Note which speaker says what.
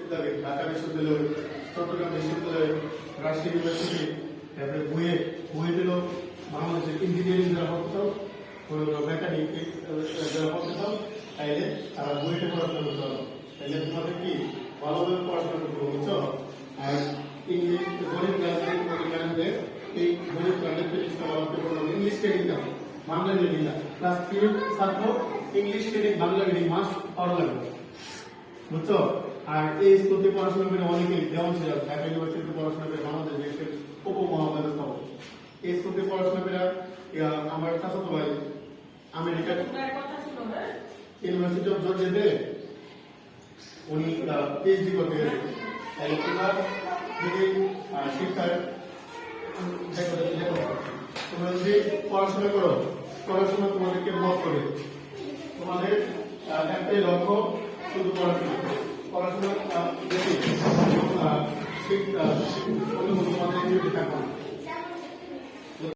Speaker 1: বিশ্ববিদ্যালয়, ঢাকা বিশ্ববিদ্যালয়, চট্টগ্রাম বিশ্ববিদ্যালয়, রাজশাহী ইউনিভার্সিটি, তারপরে বুয়েট হলো বাংলাদেশের ইঞ্জিনিয়ারিং যারা পড়তে চাও, মেকানিক যারা পড়তে চাও, তাইলে তারা বুয়েটে পড়াশোনা করতে পারো। তাইলে তোমাদের কি ভালোভাবে পড়াশোনা করতে হবে, বুঝছো? আর ইংলিশ গরিব গ্রামে এই গরিব গ্রামের ইংলিশ ট্রেনিং দাও, বাংলা মিডিয়াম না। ক্লাস 3 ছাত্র English training Bangla medium must পড়া লাগবে, বুঝছো? আর এই স্কুলে পড়াশোনা করে অনেকে যেমন ছিল ঢাকা ইউনিভার্সিটিতে পড়াশোনা করে বাংলাদেশ দেশের উপমহাদেশ এই স্কুলে পড়াশোনা করে আমার চাচাতো ভাই আমেরিকার ইউনিভার্সিটি অফ জর্জিয়াতে উনি পিএইচডি করতে গেছে। তাই তোমরা যদি শিক্ষার তোমরা যদি পড়াশোনা করো, পড়াশোনা তোমাদেরকে মত করে, তোমাদের একটাই লক্ষ্য শুধু পড়াশোনা পড়াশোনা বেশি তোমাদের থাকবে।